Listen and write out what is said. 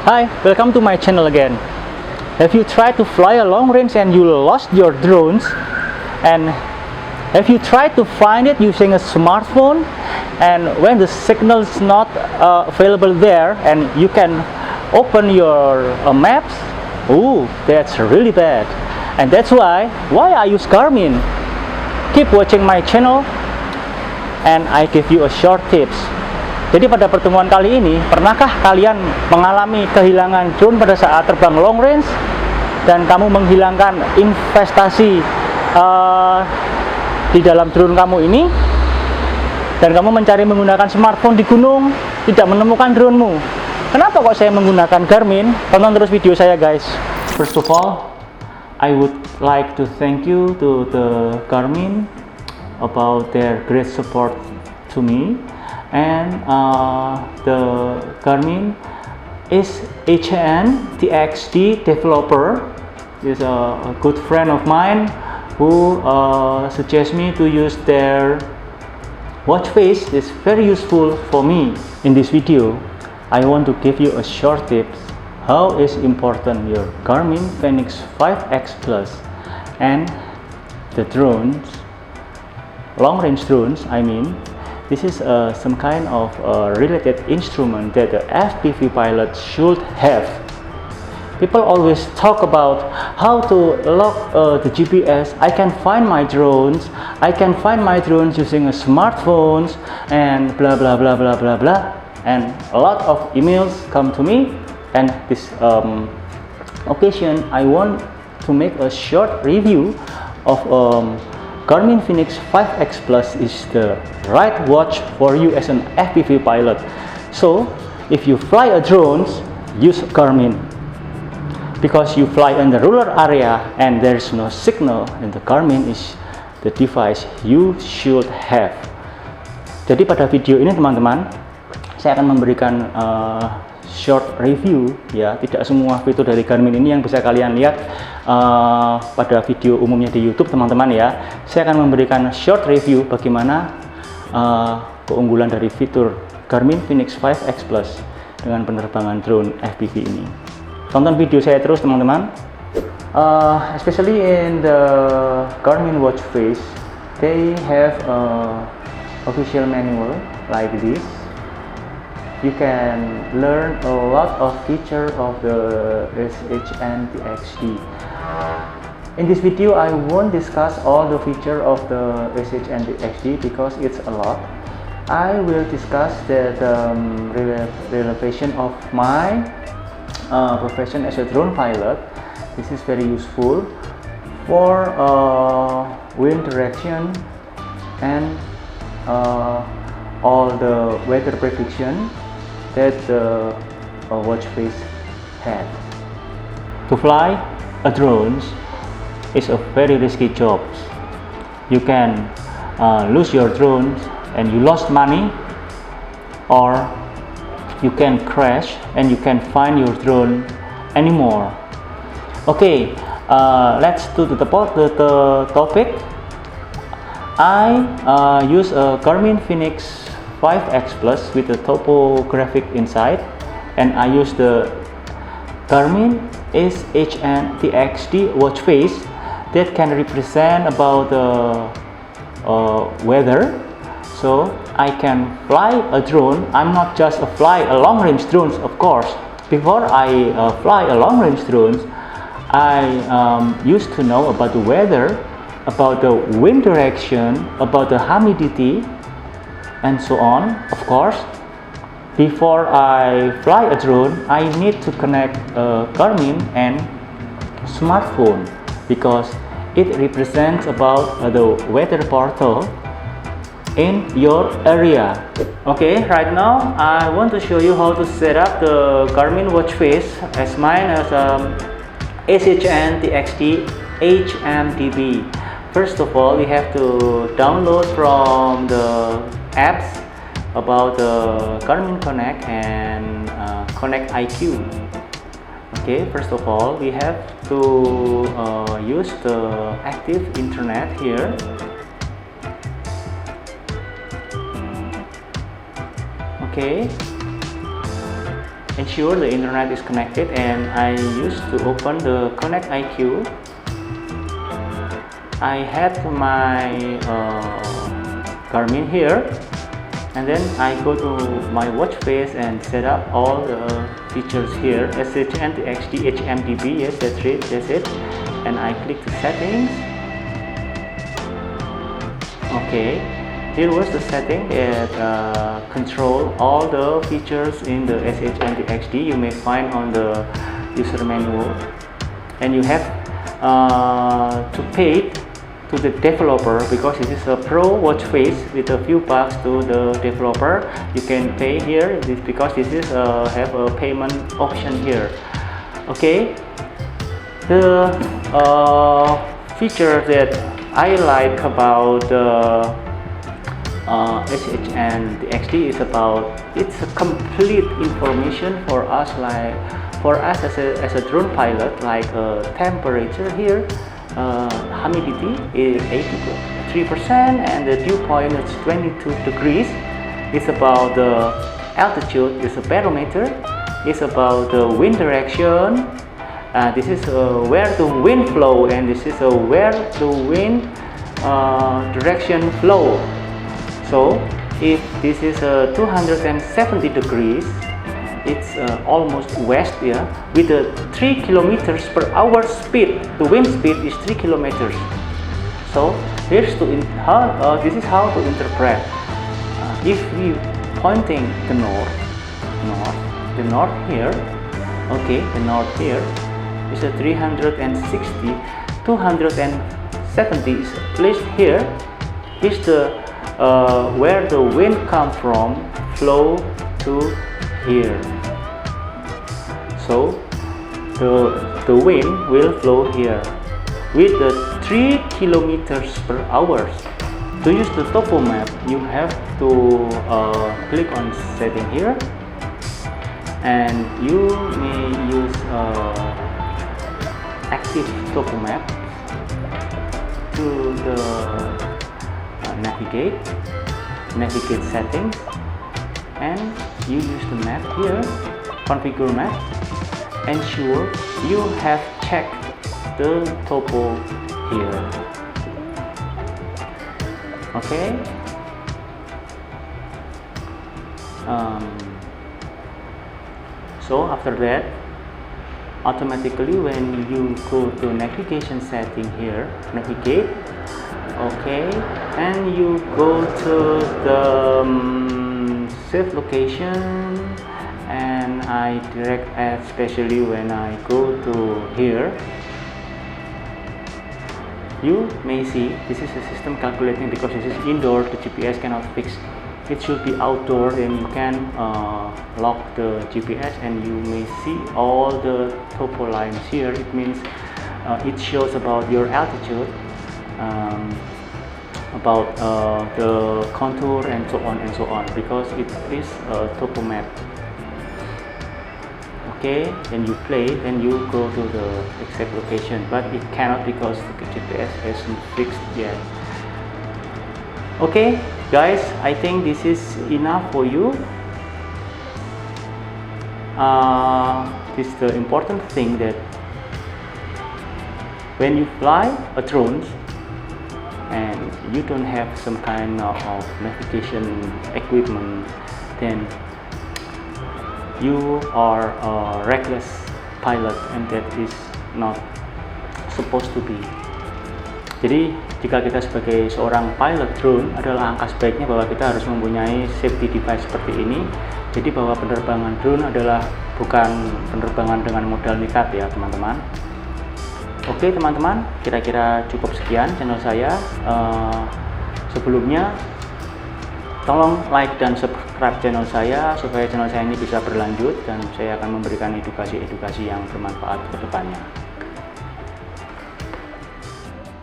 Hi, welcome to my channel again. Have you tried to fly a long range and you lost your drones? And have you tried to find it using a smartphone? And when the signal is not available there and you can open your maps, ooh, that's really bad. And that's why I use Garmin. Keep watching my channel and I give you a short tips. Jadi pada pertemuan kali ini, pernahkah kalian mengalami kehilangan drone pada saat terbang long range dan kamu menghilangkan investasi di dalam drone kamu ini, dan kamu mencari menggunakan smartphone di gunung, tidak menemukan dronemu? Kenapa kok saya menggunakan Garmin? Tonton terus video saya, guys. First of all, I would like to thank you to the Garmin about their great support to me. And the Garmin is Shn Txd developer. Is a good friend of mine who suggests me to use their watch face. It's very useful for me. In this video, I want to give you a short tips how is important your Garmin Fenix 5X Plus and the drones, long range drones I mean. This is some kind of related instrument that the FPV pilot should have. People always talk about how to lock the GPS. I can find my drones. I can find my drones using a smartphones and blah blah blah blah blah blah. And a lot of emails come to me. And this occasion, I want to make a short review of Garmin Fenix 5X Plus is the right watch for you as an FPV pilot. So, if you fly a drone, use Garmin. Because you fly in the rural area and there is no signal, and the Garmin is the device you should have. Jadi pada video ini teman-teman, saya akan memberikan short review ya. Tidak semua fitur dari Garmin ini yang bisa kalian lihat pada video umumnya di YouTube teman-teman ya. Saya akan memberikan short review bagaimana keunggulan dari fitur Garmin Fenix 5X Plus dengan penerbangan drone FPV ini. Tonton video saya terus teman-teman. Especially in the Garmin watch face, they have official manual like this. You can learn a lot of features of the Shn Txd. In this video, I won't discuss all the features of the Shn Txd because it's a lot. I will discuss the relevation of my profession as a drone pilot. This is very useful for wind direction and all the weather prediction that the watch face had. To fly a drone is a very risky job. You can lose your drone and you lost money, or you can crash and you can find your drone anymore. Okay, let's do the topic. I use a Garmin Fenix 5X Plus with a topographic inside, and I use the Garmin Shn Txd watch face that can represent about the weather, so I can fly a drone. I'm not just fly a long range drone, of course. Before I fly a long range drone, I used to know about the weather, about the wind direction, about the humidity, and so on. Of course, before I fly a drone, I need to connect a Garmin and smartphone because it represents about the weather portal in your area. Okay, right now I want to show you how to set up the Garmin watch face as mine as Shn Txd HMDb. First of all, we have to download from the apps about the Garmin Connect and Connect IQ. Okay, first of all, we have to use the active internet here. Okay, ensure the internet is connected, and I used to open the Connect IQ. I had my Garmin here, and then I go to my watch face and set up all the features here. Shn Txd, HMDb, yes, that's it. And I click the settings. Okay, here was the setting that control all the features in the Shn Txd you may find on the user manual, and you have to pay to the developer because this is a pro watch face with a few bucks to the developer. You can pay here because this is have a payment option here. Okay, the feature that I like about the Shn Txd is about it's a complete information for us, like for us as a drone pilot, like temperature here. Humidity is 83% and the dew point is 22 degrees. It's about the altitude, it's a barometer. It's about the wind direction. This is where the wind flow, and this is where the wind direction flow. So if this is 270 degrees, it's almost west, yeah, with a 3 kilometers per hour speed. The wind speed is 3 kilometers. So here's this is how to interpret. If we pointing the north here, okay, the north here is a 360, 270 is placed here. Is the where the wind come from, flow to here. So the wind will flow here with the 3 kilometers per hour. To use the topo map, you have to click on setting here, and you may use active topo map to the navigate settings, and you use the map here, configure map, ensure you have checked the topo here. Okay, so after that, automatically when you go to navigation setting here, navigate, okay, and you go to the save location, and I direct especially when I go to here, you may see this is a system calculating because this is indoor, the GPS cannot fix. It should be outdoor, and you can lock the GPS, and you may see all the topo lines here. It means it shows about your altitude, about the contour, and so on, because it is a topo map. Okay, then you play, then you go to the exact location, but it cannot because the GPS isn't fixed yet. Okay guys, I think this is enough for you. This is the important thing, that when you fly a drone and you don't have some kind of navigation equipment, then you are a reckless pilot, and that is not supposed to be. Jadi jika kita sebagai seorang pilot drone, adalah angka sebaiknya bahwa kita harus mempunyai safety device seperti ini. Jadi bahwa penerbangan drone adalah bukan penerbangan dengan modal nekat ya teman-teman. Oke teman-teman, kira-kira cukup sekian channel saya. Sebelumnya tolong like dan subscribe channel saya supaya channel saya ini bisa berlanjut, dan saya akan memberikan edukasi-edukasi yang bermanfaat ke depannya.